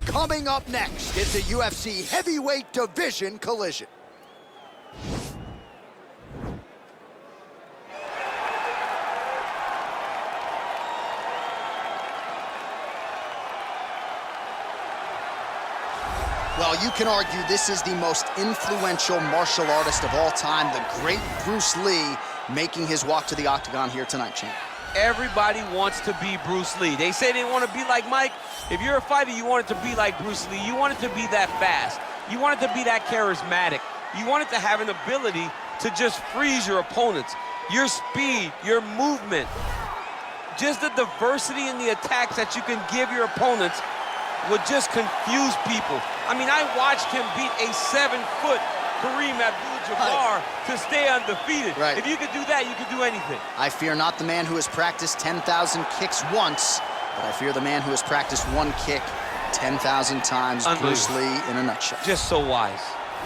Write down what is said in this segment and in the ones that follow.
Coming up next, it's a UFC heavyweight division collision. Well, you can argue this is the most influential martial artist of all time, the great Bruce Lee, making his walk to the octagon here tonight, champ. Everybody wants to be Bruce Lee. They say they want to be like Mike. If you're a fighter, you want it to be like Bruce Lee. You want it to be that fast. You want it to be that charismatic. You want it to have an ability to just freeze your opponents. Your speed, your movement, just the diversity in the attacks that you can give your opponents would just confuse people. I mean, I watched him beat a 7-foot Kareem Abdul-Jabbar to stay undefeated. Right. If you could do that, you could do anything. I fear not the man who has practiced 10,000 kicks once, but I fear the man who has practiced one kick 10,000 times. Bruce Lee in a nutshell. Just so wise.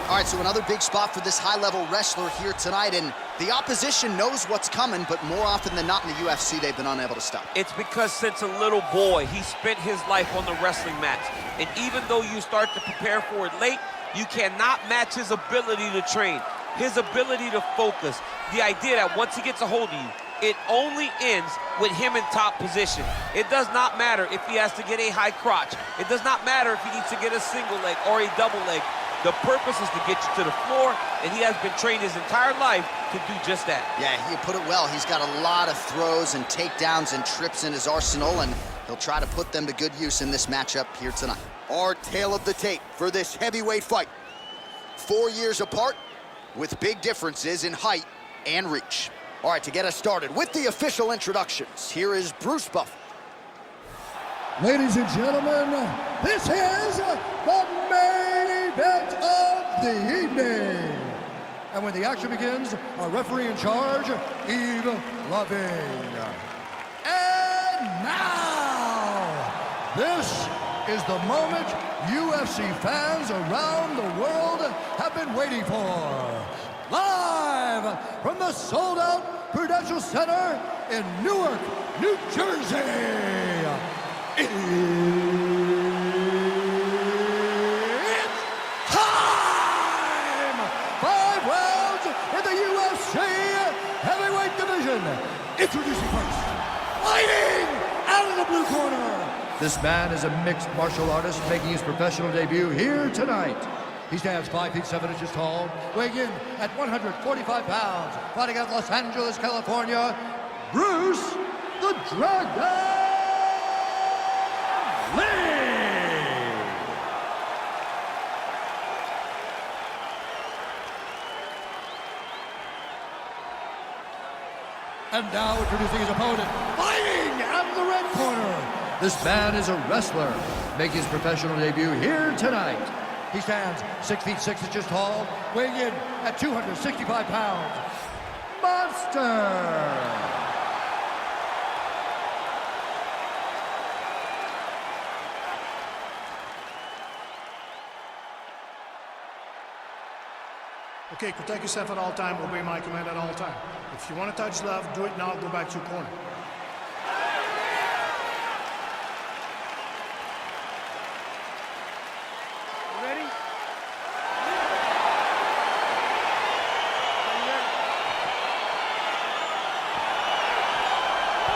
All right, so another big spot for this high-level wrestler here tonight, and the opposition knows what's coming, but more often than not in the UFC, they've been unable to stop. It's because since a little boy, he spent his life on the wrestling mats. And even though you start to prepare for it late, you cannot match his ability to train, his ability to focus. The idea that once he gets a hold of you, it only ends with him in top position. It does not matter if he has to get a high crotch. It does not matter if he needs to get a single leg or a double leg. The purpose is to get you to the floor, and he has been trained his entire life to do just that. Yeah, you put it well. He's got a lot of throws and takedowns and trips in his arsenal, and he'll try to put them to good use in this matchup here tonight. Our tale of the tape for this heavyweight fight. 4 years apart, with big differences in height and reach. All right, to get us started with the official introductions, here is Bruce Buffer. Ladies and gentlemen, this is the main event of the evening. And when the action begins, our referee in charge, Yves Loving. And now, this is the moment UFC fans around the world have been waiting for. Live from the sold-out Prudential Center in Newark, New Jersey. It's time! 5 rounds in the UFC heavyweight division. Introducing first, fighting out of the blue corner. This man is a mixed martial artist making his professional debut here tonight. He stands 5 feet 7 inches tall, weighing in at 145 pounds, fighting out of Los Angeles, California, Bruce the Dragon Lee! And now introducing his opponent, fighting out of the red corner. This man is a wrestler, making his professional debut here tonight. He stands 6 feet 6 inches tall, weighing in at 265 pounds. Monster! Okay, protect yourself at all time, obey my command at all time. If you want to touch love, do it now, go back to your corner. You ready?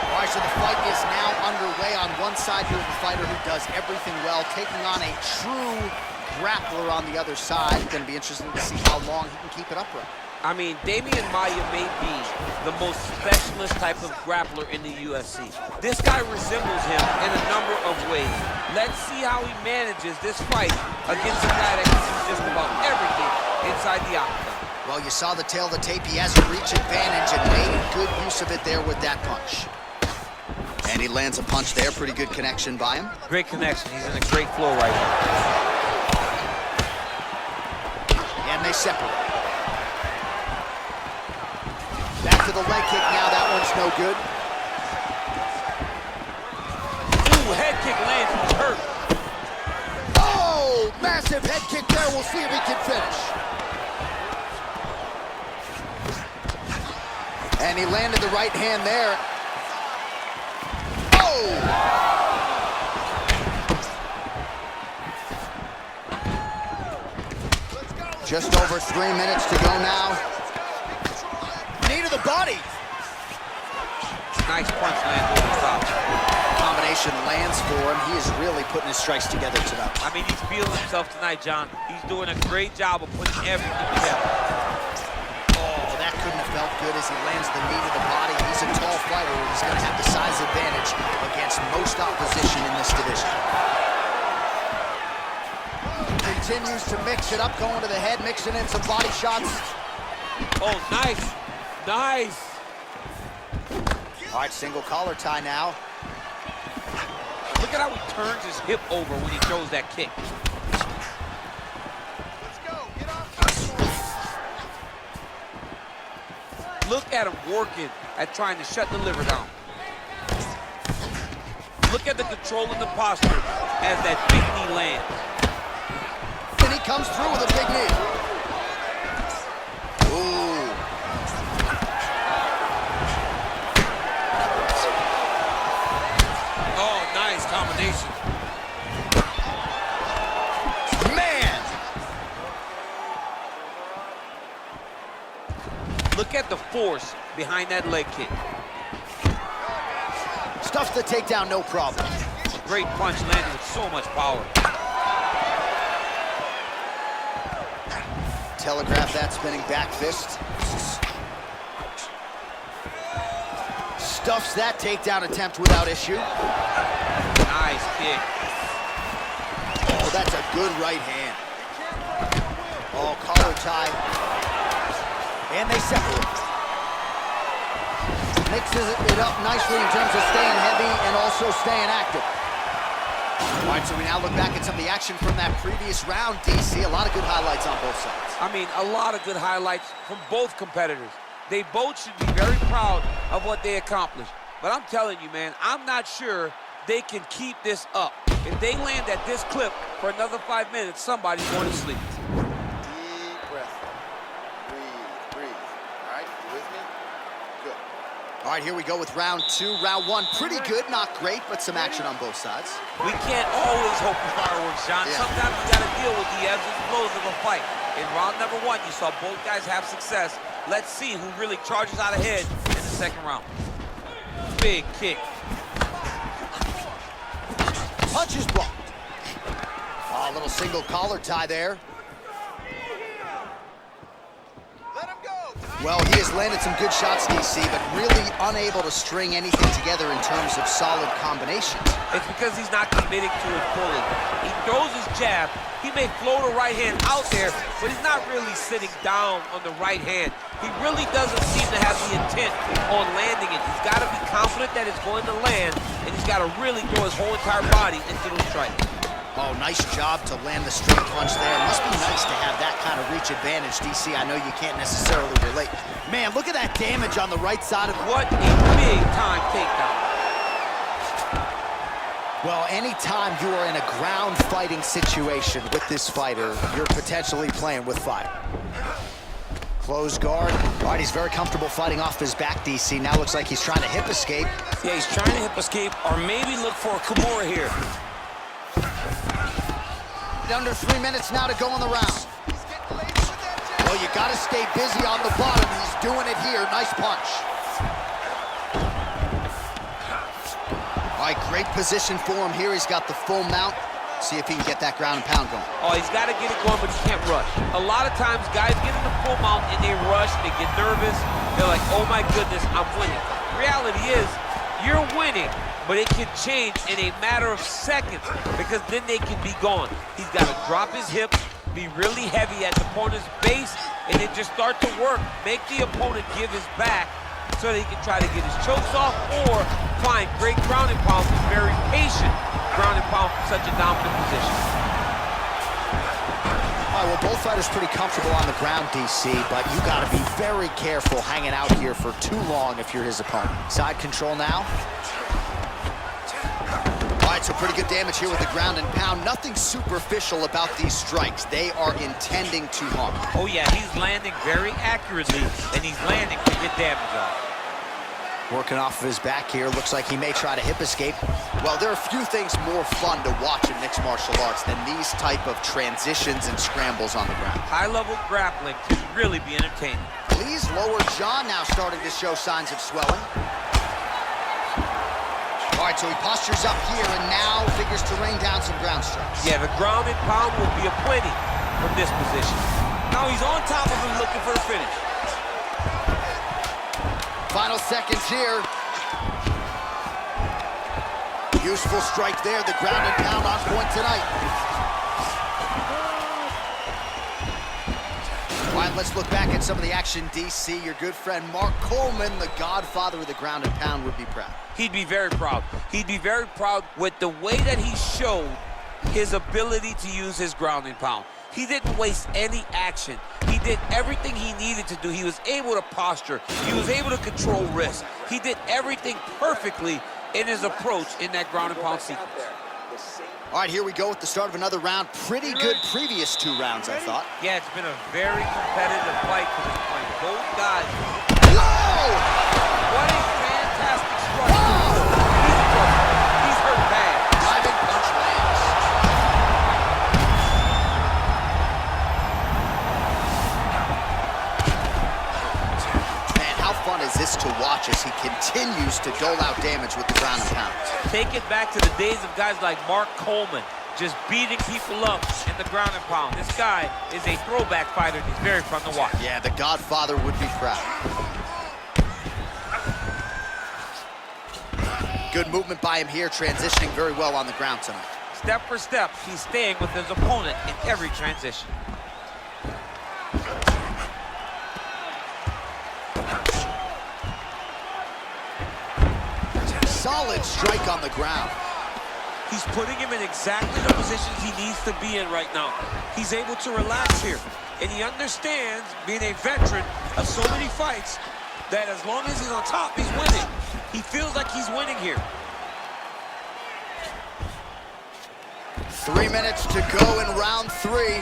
All right, so the fight is now underway. On one side, here's the fighter who does everything well, taking on a true grappler on the other side. Going to be interesting to see how long he can keep it upright. I mean, Damian Maia may be the most specialist type of grappler in the UFC. This guy resembles him in a number of ways. Let's see how he manages this fight against a guy that can do just about everything inside the octagon. Well, you saw the tail of the tape. He has a reach advantage and made good use of it there with that punch. And he lands a punch there. Pretty good connection by him. Great connection. He's in a great flow right now. And they separate. Back to the leg kick now. That one's no good. Ooh, head kick lands. He's hurt. Oh, massive head kick there. We'll see if he can finish. And he landed the right hand there. Oh! Just over 3 minutes to go now. Knee to the body. Nice punch landed over the top. Combination lands for him. He is really putting his strikes together tonight. I mean, he's feeling himself tonight, John. He's doing a great job of putting everything together. Oh, that couldn't have felt good as he lands the knee to the body. He's a tall fighter. He's going to have the size advantage against most opposition in this division. Continues to mix it up, going to the head, mixing in some body shots. Oh, nice. Nice. All right, single collar tie now. Look at how he turns his hip over when he throws that kick. Let's go. Get off. Look at him working at trying to shut the liver down. Look at the control in the posture as that big knee lands. And he comes through with a big knee. Ooh. Oh, nice combination. Man! Look at the force behind that leg kick. Stuffs the takedown, no problem. Great punch landed with so much power. Telegraph that spinning back fist. Stuffs that takedown attempt without issue. Nice kick. Oh, that's a good right hand. Oh, collar tie. And they separate. Mixes it up nicely in terms of staying heavy and also staying active. All right, so we now look back at some of the action from that previous round, DC. A lot of good highlights on both sides. I mean, a lot of good highlights from both competitors. They both should be very proud of what they accomplished. But I'm telling you, man, I'm not sure they can keep this up. If they land at this clip for another 5 minutes, somebody's going to sleep. Deep breath. Breathe. All right, you with me? Good. All right, here we go with round two. Round one, pretty good, not great, but some action on both sides. We can't always hope for fireworks, John. Yeah. Sometimes you got to deal with the ebbs and flows of a fight. In round number one, you saw both guys have success. Let's see who really charges out ahead in the second round. Big kick. Punch is blocked. Oh, a little single collar tie there. Let him go. Well, he has landed some good shots, DC, but really unable to string anything together in terms of solid combinations. It's because he's not committing to it fully. He throws his jab. He may float a right hand out there, but he's not really sitting down on the right hand. He really doesn't seem to have the intent on landing it. He's got to be confident that it's going to land, and he's got to really throw his whole entire body into those strikes. Oh, nice job to land the straight punch there. Must be nice to have that kind of reach advantage, DC. I know you can't necessarily relate. Man, look at that damage on the right side of What a big-time takedown. Well, anytime you are in a ground fighting situation with this fighter, you're potentially playing with fire. Closed guard. All right, he's very comfortable fighting off his back, DC. Now looks like he's trying to hip escape. Yeah, he's trying to hip escape or maybe look for a Kimura here. Under 3 minutes now to go in the round. Well, you got to stay busy on the bottom. He's doing it here. Nice punch. All right, great position for him here. He's got the full mount. See if he can get that ground and pound going. Oh, he's got to get it going, but you can't rush. A lot of times, guys get in the full mount and they rush, they get nervous. They're like, oh my goodness, I'm winning. The reality is, you're winning, but it can change in a matter of seconds because then they can be gone. He's got to drop his hips, be really heavy at the opponent's base, and then just start to work. Make the opponent give his back so that he can try to get his chokes off or find great ground and pound, very patient ground and pound from such a dominant position. All right, well, both fighters pretty comfortable on the ground, DC, but you got to be very careful hanging out here for too long if you're his opponent. Side control now. All right, so pretty good damage here with the ground and pound. Nothing superficial about these strikes. They are intending to harm. Oh yeah, he's landing very accurately, and he's landing to get damage off. Working off of his back here. Looks like he may try to hip escape. Well, there are few things more fun to watch in mixed martial arts than these type of transitions and scrambles on the ground. High-level grappling can really be entertaining. Lee's lower jaw now starting to show signs of swelling. All right, so he postures up here and now figures to rain down some ground strikes. Yeah, the ground and pound will be aplenty from this position. Now he's on top of him looking for the finish. Final seconds here. Useful strike there. The ground and pound on point tonight. All right, let's look back at some of the action, DC. Your good friend Mark Coleman, the godfather of the ground and pound, would be proud. He'd be very proud. He'd be very proud with the way that he showed his ability to use his ground and pound. He didn't waste any action. He did everything he needed to do. He was able to posture. He was able to control risk. He did everything perfectly in his approach in that ground and pound sequence. All right, here we go with the start of another round. Pretty good previous 2 rounds, I thought. Yeah, it's been a very competitive fight to this point. Both guys. Whoa! What a fantastic strike. He's hurt bad. Diving punch lands. Man, how fun is this to watch as he continues to dole out damage with the ground and pound? Take it back to the days of guys like Mark Coleman, just beating people up in the ground and pound. This guy is a throwback fighter, and he's very fun to watch. Yeah, the Godfather would be proud. Good movement by him here, transitioning very well on the ground tonight. Step for step, he's staying with his opponent in every transition. Solid strike on the ground. He's putting him in exactly the positions he needs to be in right now. He's able to relax here, and he understands, being a veteran of so many fights, that as long as he's on top, he's winning. He feels like he's winning here. 3 minutes to go in round 3.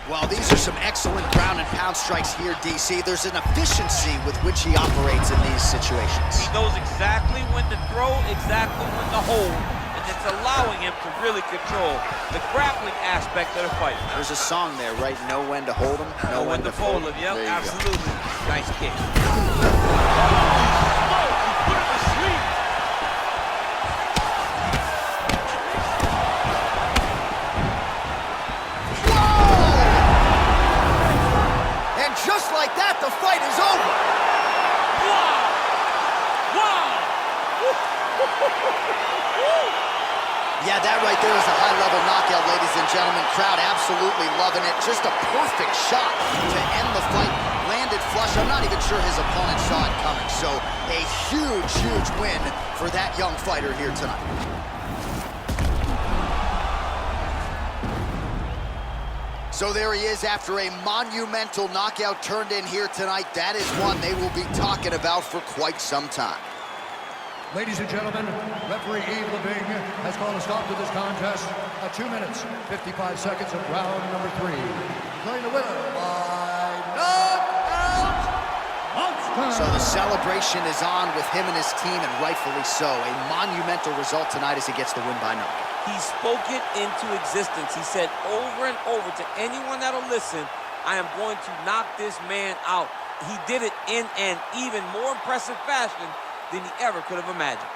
Well, these are some excellent ground and pound strikes here, DC. There's an efficiency with which he operates in these situations. He knows exactly when to throw, exactly when to hold, and it's allowing him to really control the grappling aspect of the fight. There's a song there, right? Know when to hold him, know when to fold him. Yep, absolutely. Nice kick. Just like that, the fight is over. Wow! Wow! Yeah, that right there is a high-level knockout, ladies and gentlemen. Crowd absolutely loving it. Just a perfect shot to end the fight. Landed flush. I'm not even sure his opponent saw it coming. So a huge, huge win for that young fighter here tonight. So there he is after a monumental knockout turned in here tonight. That is one they will be talking about for quite some time. Ladies and gentlemen, referee Yves Leving has called a stop to this contest at 2 minutes, 55 seconds of round number 3. Declaring the winner by knockout, monster. So the celebration is on with him and his team, and rightfully so. A monumental result tonight as he gets the win by knockout. He spoke it into existence. He said over and over to anyone that'll listen, I am going to knock this man out. He did it in an even more impressive fashion than he ever could have imagined.